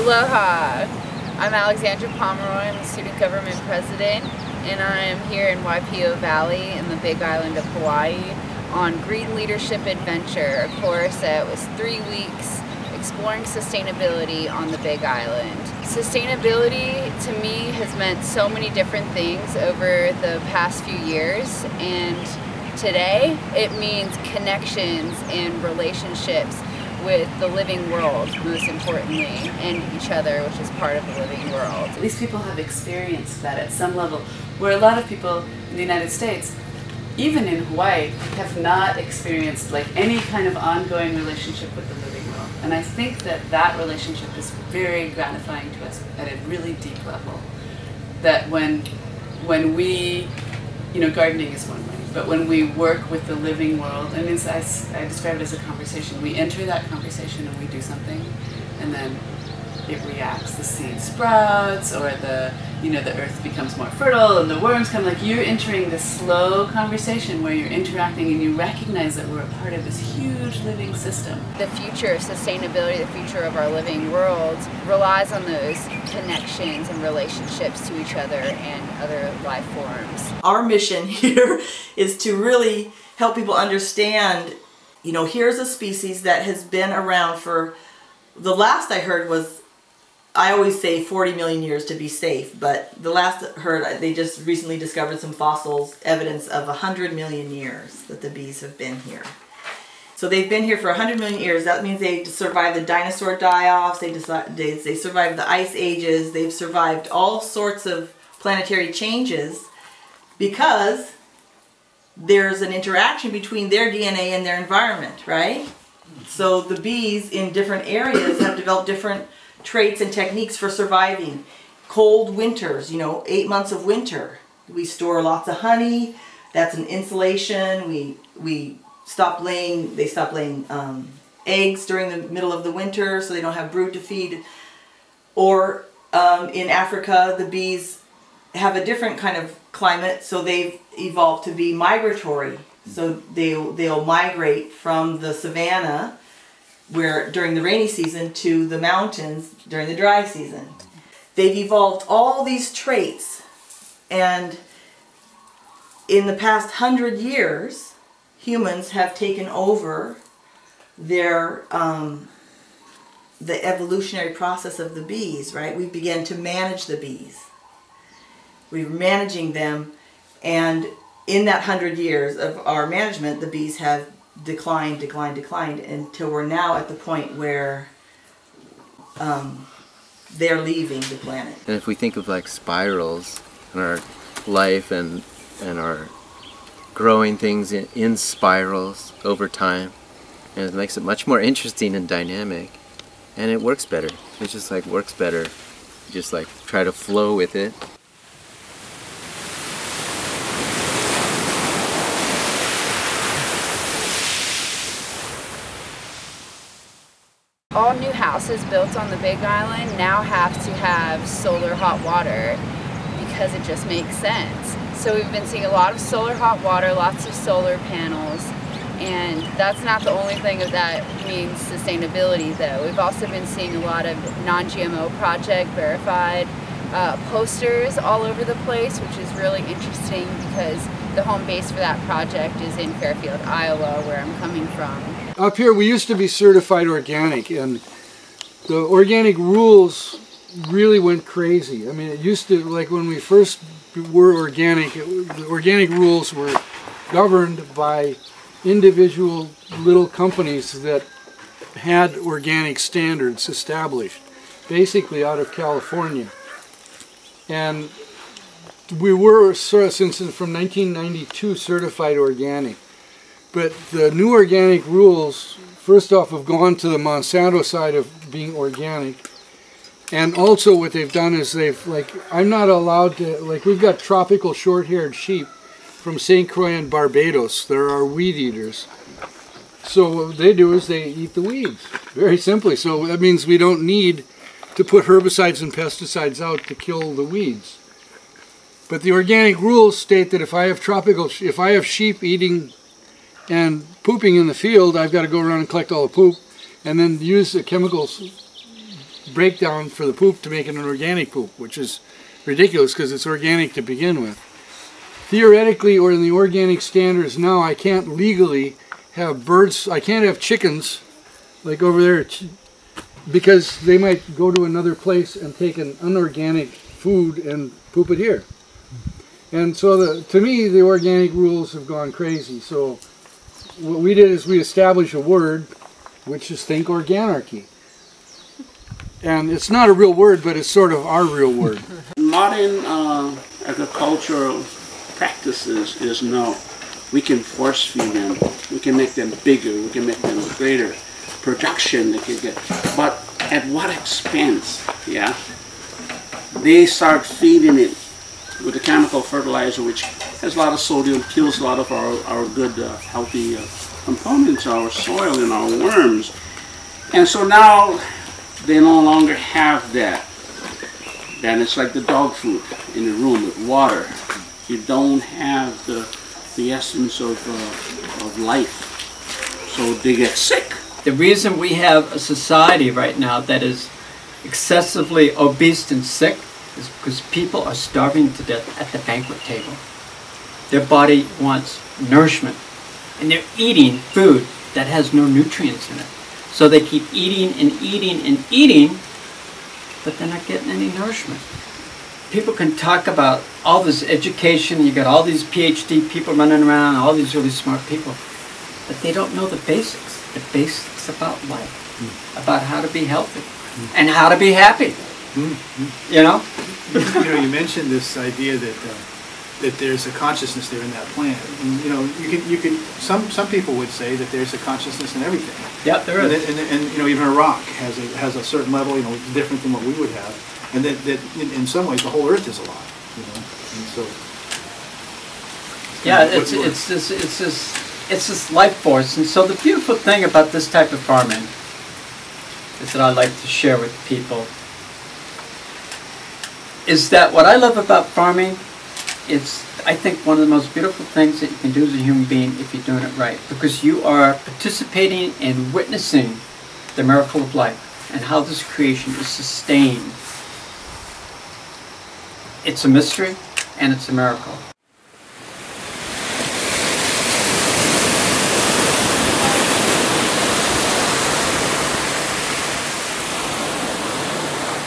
Aloha! I'm Alexandra Pomeroy. I'm the Student Government President, and I am here in Waipio Valley in the Big Island of Hawaii on Green Leadership Adventure, a course that was 3 weeks exploring sustainability on the Big Island. Sustainability to me has meant so many different things over the past few years, and today it means connections and relationships with the living world, most importantly, and each other, which is part of the living world. These people have experienced that at some level, where a lot of people in the United States, even in Hawaii, have not experienced like any kind of ongoing relationship with the living world. And I think that that relationship is very gratifying to us at a really deep level. That when we, gardening is one way, but when we work with the living world, I describe it as a conversation. We enter that conversation and we do something, and then it reacts. The seed sprouts, or the earth becomes more fertile, and the worms come. Like, you're entering this slow conversation where you're interacting, and you recognize that we're a part of this huge living system. The future of sustainability, the future of our living world, relies on those connections and relationships to each other and other life forms. Our mission here is to really help people understand, here's a species that has been around for, the last I heard was, I always say 40 million years to be safe, but the last heard, they just recently discovered some fossils, evidence of 100 million years that the bees have been here. So they've been here for 100 million years. That means they survived the dinosaur die-offs, they survived the ice ages, they've survived all sorts of planetary changes because there's an interaction between their DNA and their environment, right? So the bees in different areas have developed different traits and techniques for surviving. Cold winters, 8 months of winter. We store lots of honey. That's an insulation. They stop laying eggs during the middle of the winter so they don't have brood to feed. Or in Africa, the bees have a different kind of climate, so they've evolved to be migratory. So they'll migrate from the savanna during the rainy season to the mountains during the dry season. They've evolved all these traits, and in the past 100 years, humans have taken over the evolutionary process of the bees, right? We began to manage the bees. We were managing them, and in that 100 years of our management, the bees have declined until we're now at the point where they're leaving the planet. And if we think of like spirals in our life and our growing things in spirals over time, and it makes it much more interesting and dynamic, and it works better. It just works better. Just try to flow with it. All new houses built on the Big Island now have to have solar hot water because it just makes sense. So we've been seeing a lot of solar hot water, lots of solar panels, and that's not the only thing that means sustainability though. We've also been seeing a lot of non-GMO project verified posters all over the place, which is really interesting because the home base for that project is in Fairfield, Iowa, where I'm coming from. Up here we used to be certified organic, and the organic rules really went crazy. I mean, it used to, when we first were organic, the organic rules were governed by individual little companies that had organic standards established, basically out of California. And we were, since from 1992, certified organic. But the new organic rules, first off, have gone to the Monsanto side of being organic. And also what they've done is I'm not allowed to, we've got tropical short-haired sheep from St. Croix and Barbados. They're our weed eaters. So what they do is they eat the weeds, very simply. So that means we don't need to put herbicides and pesticides out to kill the weeds. But the organic rules state that if I have sheep eating and pooping in the field, I've got to go around and collect all the poop and then use the chemicals breakdown for the poop to make it an organic poop, which is ridiculous because it's organic to begin with. Theoretically, or in the organic standards now, I can't legally have birds, I can't have chickens like over there, because they might go to another place and take an unorganic food and poop it here. And so to me, the organic rules have gone crazy. So what we did is we established a word, which is think organarchy. And it's not a real word, but it's sort of our real word. Modern agricultural practices is no. We can force feed them. We can make them bigger. We can make them greater. Production they can get. But at what expense? Yeah. They start feeding it with a chemical fertilizer which has a lot of sodium, kills a lot of our good, healthy components, our soil and our worms. And so now they no longer have that. Then it's like the dog food in the room with water. You don't have the essence of life. So they get sick. The reason we have a society right now that is excessively obese and sick is because people are starving to death at the banquet table. Their body wants nourishment, and they're eating food that has no nutrients in it. So they keep eating and eating and eating, but they're not getting any nourishment. People can talk about all this education, you got all these PhD people running around, all these really smart people, but they don't know the basics about life, about how to be healthy, and how to be happy. You know? You mentioned this idea that there's a consciousness there in that plant. And, you can some people would say that there's a consciousness in everything. Yeah, there is. And even a rock has a certain level, different than what we would have. And that in some ways the whole earth is alive. And so. Yeah, it's this life force. And so the beautiful thing about this type of farming is that I like to share with people is that what I love about farming, it's, I think, one of the most beautiful things that you can do as a human being if you're doing it right. Because you are participating and witnessing the miracle of life and how this creation is sustained. It's a mystery and it's a miracle.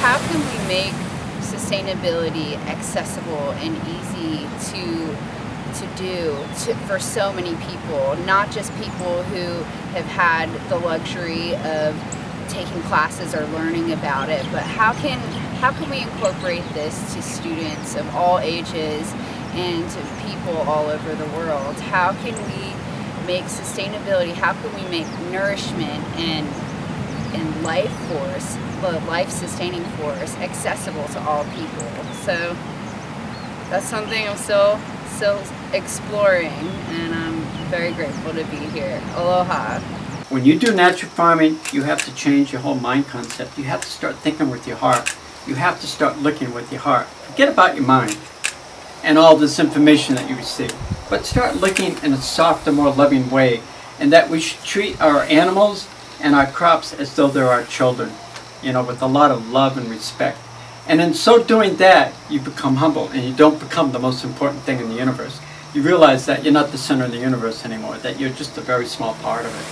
How can we make sustainability accessible and easy to do for so many people, not just people who have had the luxury of taking classes or learning about it, but how can we incorporate this to students of all ages and to people all over the world? How can we make sustainability, how can we make nourishment and life force, the life-sustaining force, accessible to all people? So that's something I'm still exploring, and I'm very grateful to be here. Aloha. When you do natural farming, you have to change your whole mind concept. You have to start thinking with your heart. You have to start looking with your heart. Forget about your mind and all this information that you receive, but start looking in a softer, more loving way, and that we should treat our animals and our crops as though they're our children, with a lot of love and respect. And in so doing that, you become humble and you don't become the most important thing in the universe. You realize that you're not the center of the universe anymore, that you're just a very small part of it.